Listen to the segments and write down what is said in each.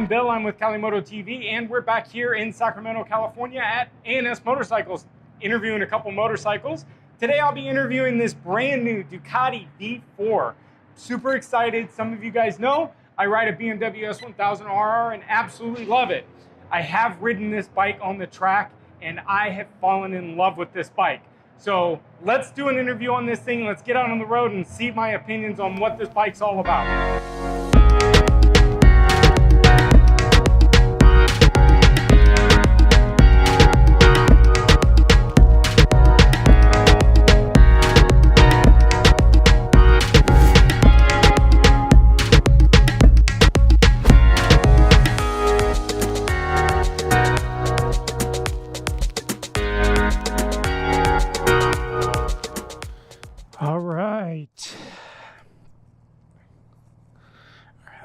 I'm Bill, I'm with Calimoto TV, and we're back here in Sacramento, California at A&S Motorcycles, interviewing a couple motorcycles. Today I'll be interviewing this brand new Ducati V4. Super excited. Some of you guys know I ride a BMW S1000RR and absolutely love it. I have ridden this bike on the track and I have fallen in love with this bike. So let's do an interview on this thing. Let's get out on the road and see my opinions on what this bike's all about.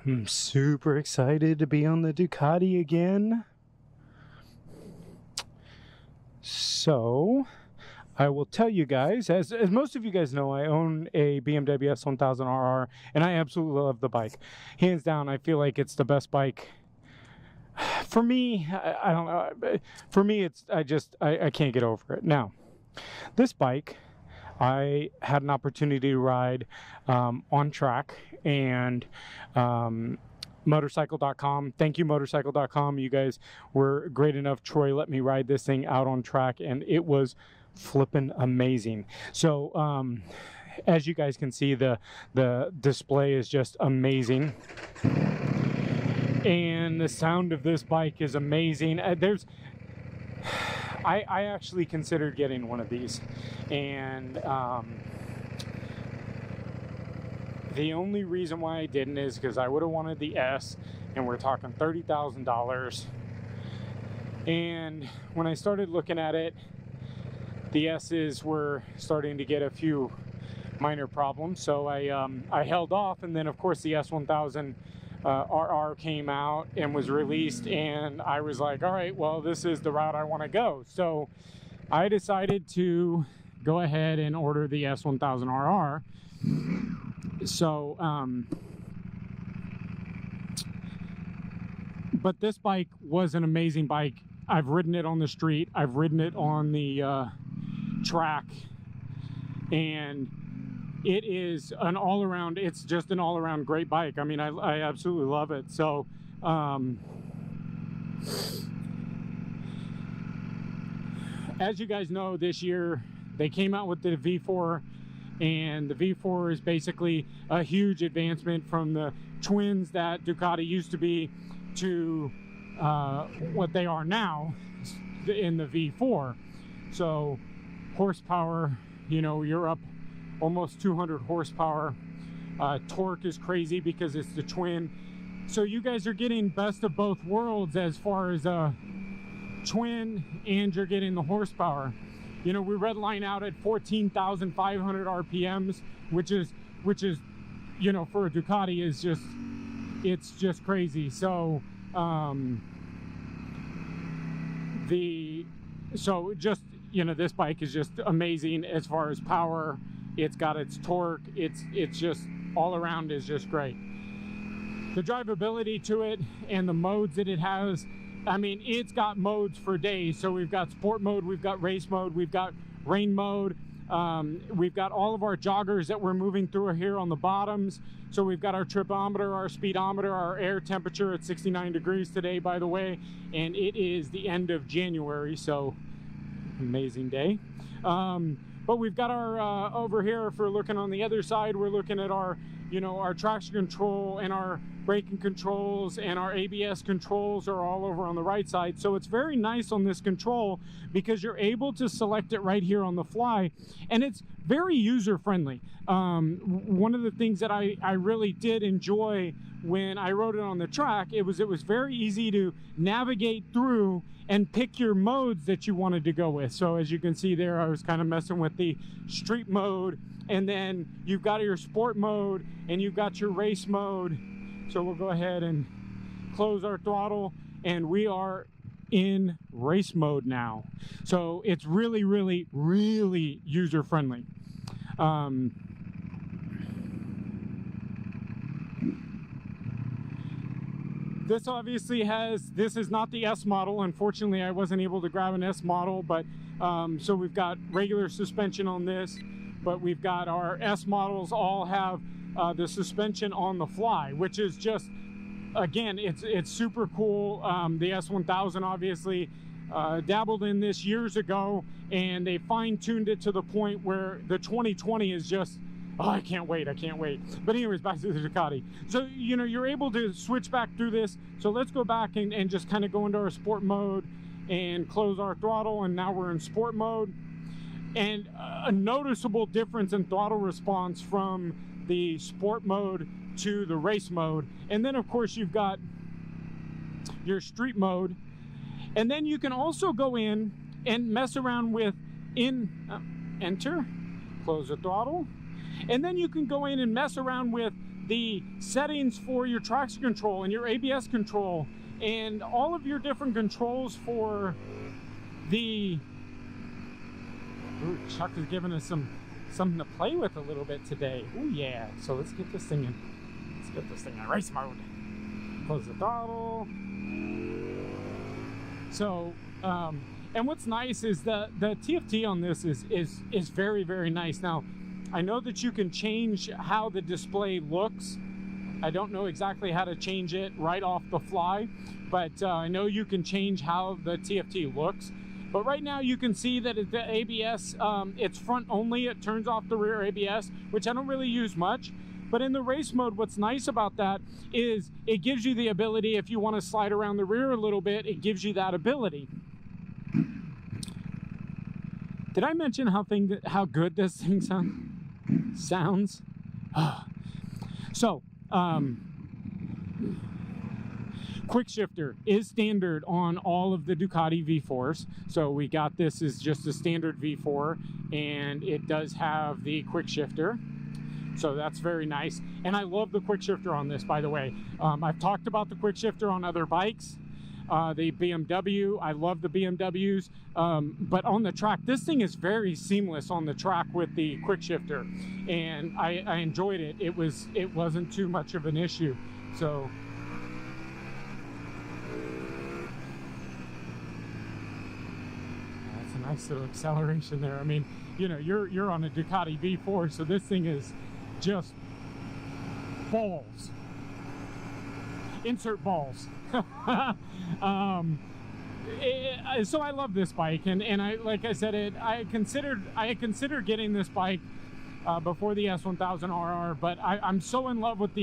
I'm super excited to be on the Ducati again. So, I will tell you guys, as most of you guys know, I own a BMW S1000RR, and I absolutely love the bike. Hands down, I feel like it's the best bike. For me, I don't know. For me, I can't get over it. Now, this bike, I had an opportunity to ride on track, and motorcycle.com, thank you motorcycle.com, you guys were great enough. Troy let me ride this thing out on track and it was flipping amazing. So as you guys can see, the display is just amazing, and the sound of this bike is amazing. I actually considered getting one of these, and the only reason why I didn't is because I would have wanted the S, and we're talking $30,000. And when I started looking at it, the S's were starting to get a few minor problems, so I held off. And then of course the S1000 RR came out and was released, and I was like, all right, well, this is the route I want to go. So I decided to go ahead and order the S1000RR. So but this bike was an amazing bike. I've ridden it on the street, I've ridden it on the track, and it is an all-around, it's just an all-around great bike. I mean, I absolutely love it. So as you guys know, this year they came out with the V4, and the V4 is basically a huge advancement from the twins that Ducati used to be to what they are now in the V4. So horsepower, you know, you're up almost 200 horsepower. Torque is crazy because it's the twin. So you guys are getting best of both worlds as far as a twin, and you're getting the horsepower. You know, we redline out at 14,500 RPMs, which is, you know, for a Ducati is just, it's just crazy. So, just, you know, this bike is just amazing as far as power. It's got its torque. It's just all around is just great. The drivability to it and the modes that it has, I mean, it's got modes for days. So we've got sport mode, we've got race mode, we've got rain mode. We've got all of our joggers that we're moving through here on the bottoms. So we've got our tripometer, our speedometer, our air temperature at 69 degrees today, by the way. And it is the end of January, so amazing day. But we've got our, over here, if we're looking on the other side, we're looking at our, you know, our traction control and our braking controls, and our ABS controls are all over on the right side. So it's very nice on this control because you're able to select it right here on the fly, and it's very user-friendly. One of the things that I really did enjoy when I rode it on the track, it was very easy to navigate through and pick your modes that you wanted to go with. So as you can see there, I was kind of messing with the street mode, and then you've got your sport mode and you've got your race mode. So we'll go ahead and close our throttle, and we are in race mode now. So it's really, really, really user-friendly. This obviously has, this is not the S model. Unfortunately, I wasn't able to grab an S model, but so we've got regular suspension on this, but we've got our S models all have the suspension on the fly, which is just, again, it's super cool. The S1000 obviously dabbled in this years ago, and they fine-tuned it to the point where the 2020 is just, oh, I can't wait. But anyways, back to the Ducati. So, you know, you're able to switch back through this. So let's go back and just kind of go into our sport mode and close our throttle, and now we're in sport mode. And a noticeable difference in throttle response from the sport mode to the race mode. And then of course you've got your street mode, and then you can also go in and mess around with enter, close the throttle, and then you can go in and mess around with the settings for your traction control and your ABS control and all of your different controls for the... Ooh, Chuck is giving us something to play with a little bit today. Oh yeah. So let's get this thing in. Let's get this thing in race mode. Close the throttle. So, and what's nice is the TFT on this is very, very nice. Now, I know that you can change how the display looks. I don't know exactly how to change it right off the fly, but I know you can change how the TFT looks. But right now you can see that the ABS, it's front only. It turns off the rear ABS, which I don't really use much. But in the race mode, what's nice about that is it gives you the ability, if you want to slide around the rear a little bit, it gives you that ability. Did I mention how good this thing sounds? So, quick shifter is standard on all of the Ducati V4s. So we got this as just a standard V4, and it does have the quick shifter. So that's very nice. And I love the quick shifter on this, by the way. I've talked about the quick shifter on other bikes. The BMW, I love the BMWs. But on the track, this thing is very seamless on the track with the quick shifter. And I enjoyed it. It wasn't too much of an issue. So that's a nice little acceleration there. I mean, you know, you're on a Ducati V4, so this thing is just balls. Insert balls. So I love this bike, and I, like I said, I considered getting this bike before the S1000RR, but I'm so in love with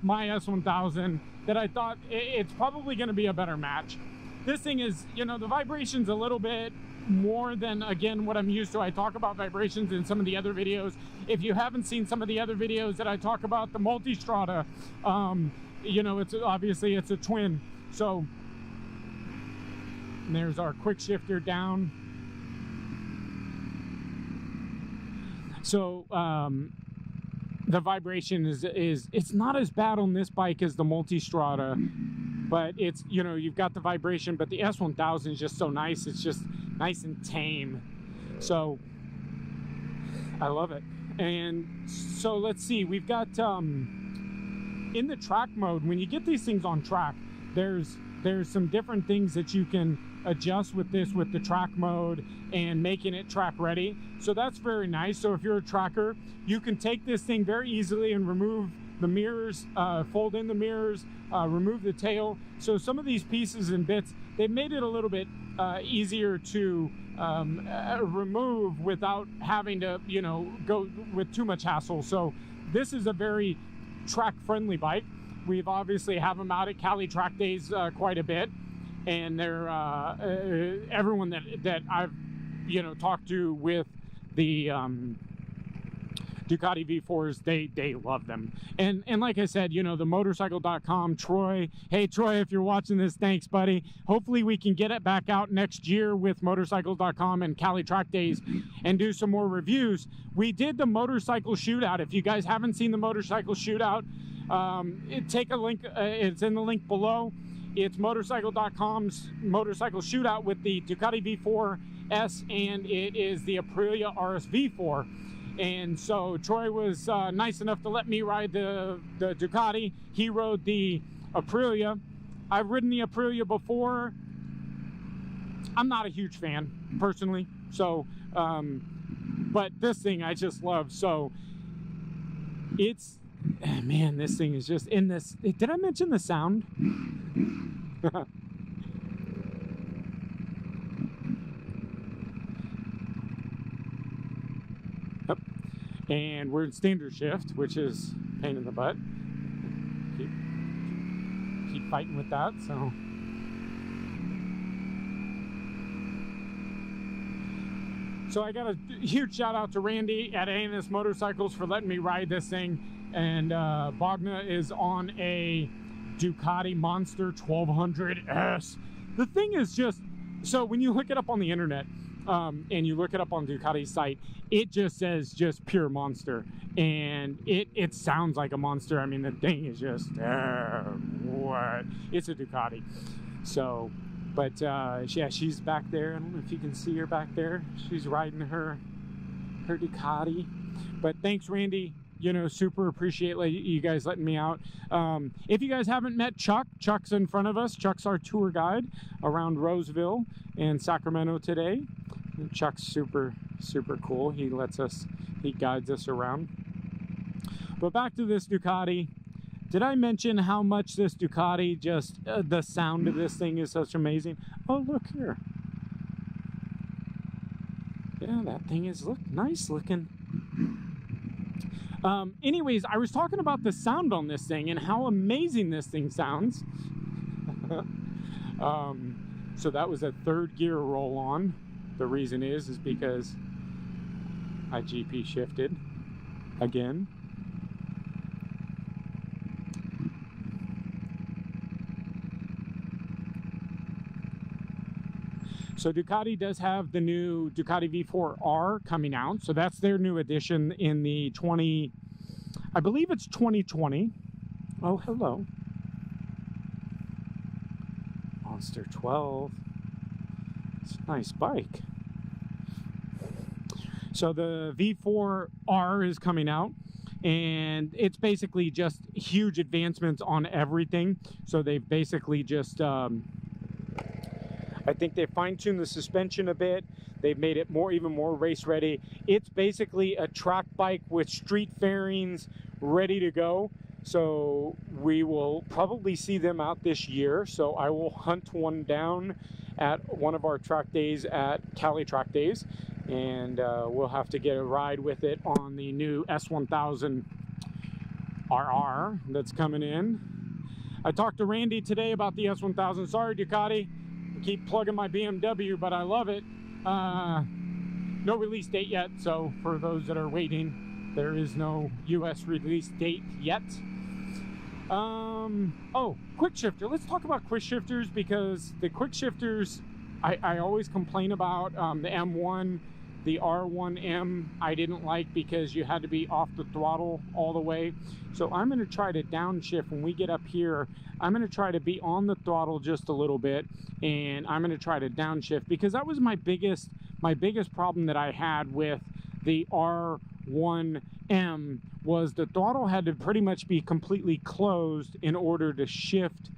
my S1000 that I thought it's probably going to be a better match. This thing is, you know, the vibration's a little bit more than, again, what I'm used to. I talk about vibrations in some of the other videos. If you haven't seen some of the other videos that I talk about, the Multistrada, you know, it's obviously it's a twin. So there's our quick shifter down. So the vibration is it's not as bad on this bike as the Multistrada, but it's, you know, you've got the vibration, but the S1000 is just so nice. It's just nice and tame. So I love it. And so let's see, we've got in the track mode, when you get these things on track, there's some different things that you can adjust with this, with the track mode and making it track ready. So that's very nice. So if you're a tracker, you can take this thing very easily and remove the mirrors, fold in the mirrors, remove the tail. So some of these pieces and bits, they've made it a little bit easier to remove without having to, you know, go with too much hassle. So this is a very track friendly bike. We've obviously have them out at Cali Track Days quite a bit, and they're everyone that I've, you know, talked to with the Ducati V4s, they love them. And like I said, you know, the motorcycle.com, Troy, hey Troy, if you're watching this, thanks buddy. Hopefully we can get it back out next year with motorcycle.com and Cali Track Days and do some more reviews. We did the motorcycle shootout. If you guys haven't seen the motorcycle shootout, take a link, it's in the link below. It's motorcycle.com's motorcycle shootout with the Ducati V4S, and it is the Aprilia RS V4. And so Troy was nice enough to let me ride the Ducati. He rode the Aprilia, I've ridden the Aprilia before. I'm not a huge fan, personally. So, but this thing I just love. So, it's, man, this thing is just in this. Did I mention the sound? Yep. And we're in standard shift, which is a pain in the butt. Keep fighting with that, so. So I got a huge shout out to Randy at A&S Motorcycles for letting me ride this thing. And Bogna is on a Ducati Monster 1200S. The thing is just, so when you look it up on the internet, and you look it up on Ducati's site, it just says just pure monster. And it sounds like a monster. I mean, the thing is just, what? It's a Ducati. So, but yeah, she's back there. I don't know if you can see her back there. She's riding her Ducati. But thanks, Randy. You know, super appreciate you guys letting me out. If you guys haven't met Chuck, Chuck's in front of us. Chuck's our tour guide around Roseville and Sacramento today. And Chuck's super cool. He guides us around. But back to this Ducati. Did I mention how much this Ducati, just the sound of this thing is such amazing? Oh, look here. Yeah, that thing is nice looking. Anyways, I was talking about the sound on this thing and how amazing this thing sounds. So that was a third gear roll on. The reason is because I GP shifted again. So Ducati does have the new Ducati V4R coming out. So that's their new edition in the I believe it's 2020. Oh, hello. Monster 12. It's a nice bike. So the V4R is coming out. And it's basically just huge advancements on everything. So they've basically just... I think they fine-tuned the suspension a bit. They've made it even more race ready. It's basically a track bike with street fairings ready to go. So we will probably see them out this year. So I will hunt one down at one of our track days at Cali Track Days. And we'll have to get a ride with it on the new S1000 RR that's coming in. I talked to Randy today about the S1000. Sorry, Ducati. Keep plugging my BMW, but I love it. No release date yet, so for those that are waiting, there is no US release date yet. Oh, quick shifter. Let's talk about quick shifters, because the quick shifters I always complain about. The M1, the R1M I didn't like because you had to be off the throttle all the way. So I'm going to try to downshift when we get up here. I'm going to try to be on the throttle just a little bit, and I'm going to try to downshift, because that was my biggest problem that I had with the R1M was the throttle had to pretty much be completely closed in order to shift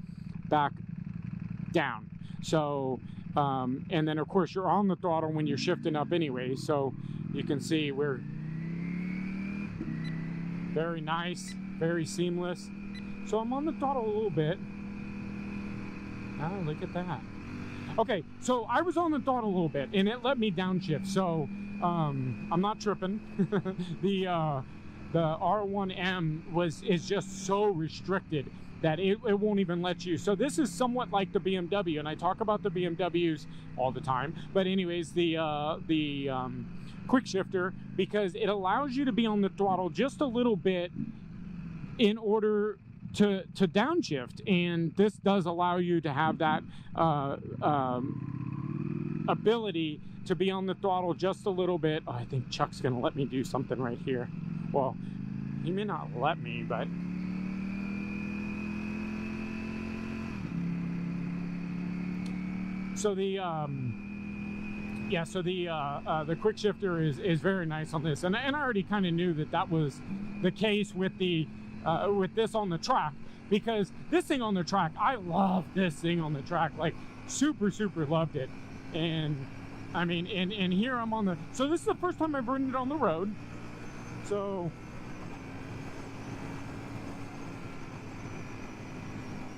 back down. So and then of course you're on the throttle when you're shifting up anyway, so you can see we're very nice, very seamless. So I'm on the throttle a little bit. Oh, look at that. Okay, so I was on the throttle a little bit and it let me downshift, so I'm not tripping. The R1M is just so restricted that it won't even let you. So this is somewhat like the BMW, and I talk about the BMWs all the time. But anyways, the quick shifter, because it allows you to be on the throttle just a little bit in order to downshift, and this does allow you to have that ability to be on the throttle just a little bit. Oh, I think Chuck's gonna let me do something right here. Well, he may not let me, but so the the quick shifter is very nice on this, and I already kind of knew that was the case with the with this on the track. because this thing on the track, I love this thing on the track, like super loved it. And I mean, and here I'm on the, so this is the first time I've ridden it on the road. So,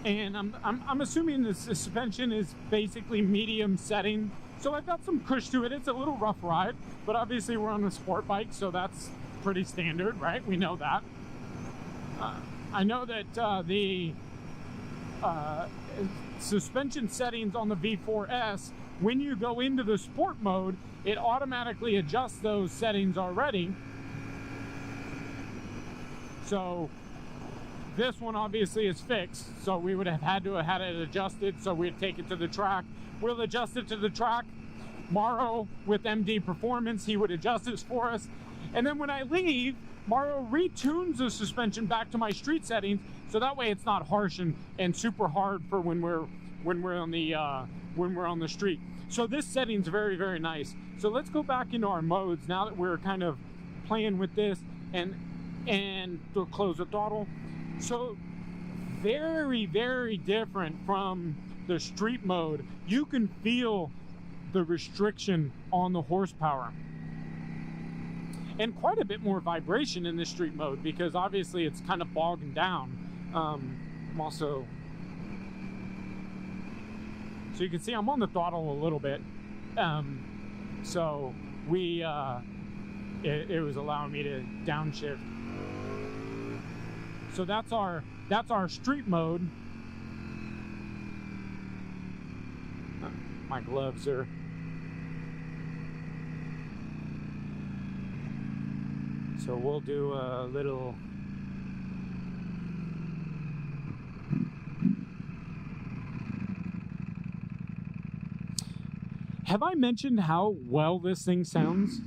and I'm assuming the suspension is basically medium setting. So I've got some push to it. It's a little rough ride, but obviously we're on a sport bike, so that's pretty standard, right? We know that. I know that the suspension settings on the V4S, when you go into the sport mode, it automatically adjusts those settings already. So this one obviously is fixed, so we would have had to have had it adjusted, so we'd take it to the track. We'll adjust it to the track. Morrow with MD Performance, he would adjust this for us. And then when I leave, Morrow retunes the suspension back to my street settings, so that way it's not harsh and super hard for when we're on the street. So this setting's very nice. So let's go back into our modes now that we're kind of playing with this, and to close the throttle. So very different from the street mode. You can feel the restriction on the horsepower, and quite a bit more vibration in the street mode, because obviously it's kind of bogging down. I'm also, so you can see I'm on the throttle a little bit. So we it was allowing me to downshift. So that's our street mode. My gloves are, so we'll do a little, have I mentioned how well this thing sounds?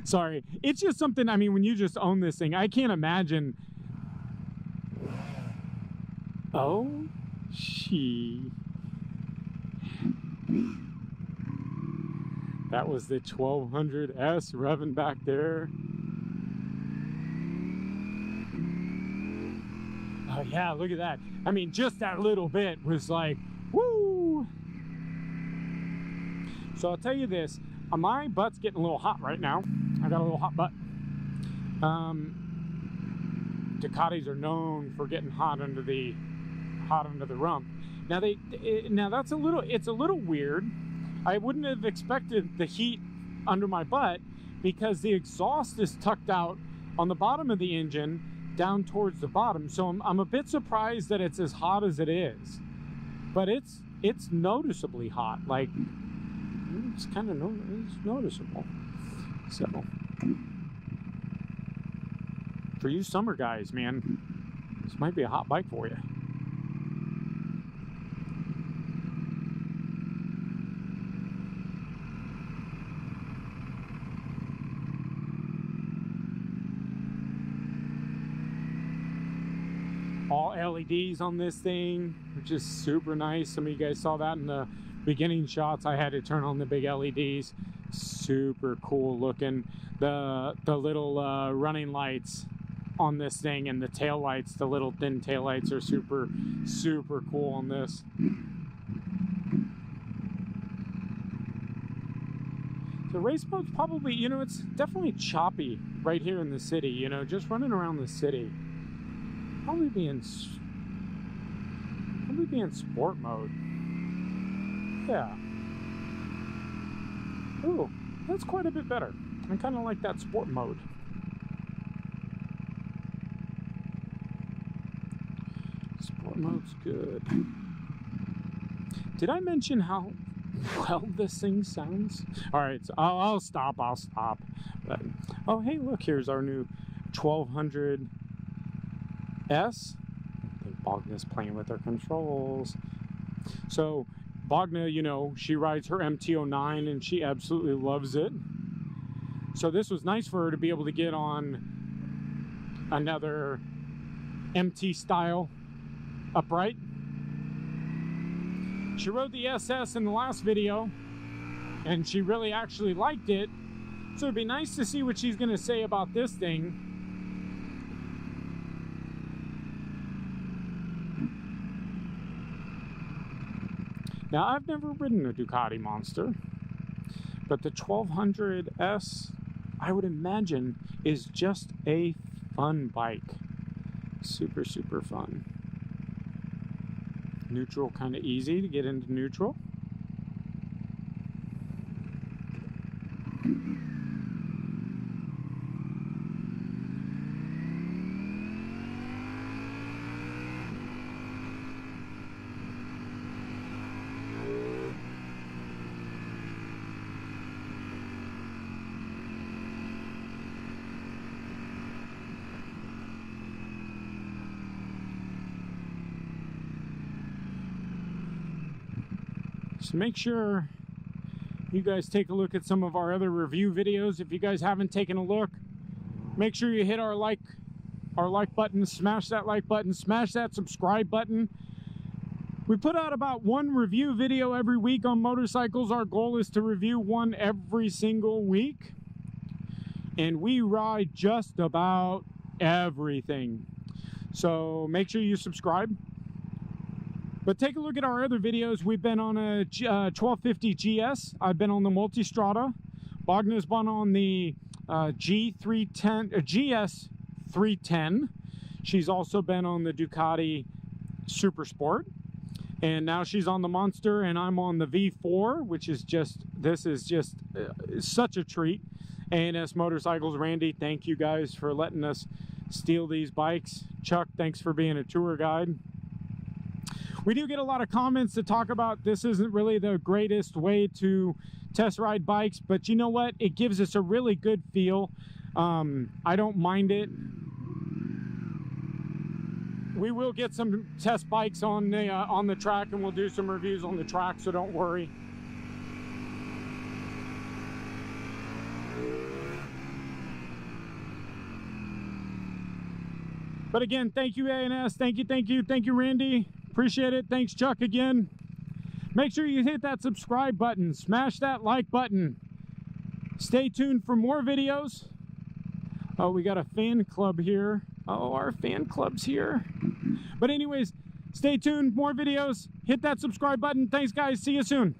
Sorry, it's just something, I mean, when you just own this thing, I can't imagine. Oh, that was the 1200S revving back there. Oh yeah, look at that. I mean, just that little bit was like, woo! So I'll tell you this, my butt's getting a little hot right now. I got a little hot butt. Ducatis are known for getting hot under the rump. Now now that's it's a little weird. I wouldn't have expected the heat under my butt, because the exhaust is tucked out on the bottom of the engine down towards the bottom. So I'm a bit surprised that it's as hot as it is, but it's noticeably hot. Like, it's kind of noticeable. So for you summer guys, man, this might be a hot bike for you. All LEDs on this thing, which is super nice. Some of you guys saw that in the beginning shots. I had to turn on the big LEDs. Super cool looking. The little running lights on this thing, and the tail lights, the little thin tail lights, are super cool on this. The race mode's probably, you know, it's definitely choppy right here in the city, you know, just running around the city. Probably be in sport mode. Yeah. Ooh, that's quite a bit better. I kind of like that sport mode. Sport mode's good. Did I mention how well this thing sounds? All right, so I'll stop. But, oh, hey, look, here's our new 1200S. I think Bogna's playing with her controls. So Bogna, you know, she rides her MT-09 and she absolutely loves it. So this was nice for her to be able to get on another MT style upright. She rode the SS in the last video and she really actually liked it. So it'd be nice to see what she's going to say about this thing. Now, I've never ridden a Ducati Monster, but the 1200S, I would imagine, is just a fun bike. Super, super fun. Neutral, kind of easy to get into neutral. So make sure you guys take a look at some of our other review videos. If you guys haven't taken a look, make sure you hit our like button, smash that like button, smash that subscribe button. We put out about one review video every week on motorcycles. Our goal is to review one every single week. And we ride just about everything. So make sure you subscribe. But take a look at our other videos. We've been on a 1250 GS. I've been on the Multistrada. Bogna's been on the GS 310. She's also been on the Ducati Super Sport. And now she's on the Monster, and I'm on the V4, which is just, this is just such a treat. A&S Motorcycles, Randy, thank you guys for letting us steal these bikes. Chuck, thanks for being a tour guide. We do get a lot of comments to talk about this isn't really the greatest way to test ride bikes, but you know what? It gives us a really good feel. I don't mind it. We will get some test bikes on the track, and we'll do some reviews on the track, so don't worry. But again, thank you, A&S. Thank you, Randy. Appreciate it. Thanks, Chuck, again. Make sure you hit that subscribe button. Smash that like button. Stay tuned for more videos. Oh, we got a fan club here. Oh, our fan club's here. But anyways, stay tuned. More videos. Hit that subscribe button. Thanks, guys. See you soon.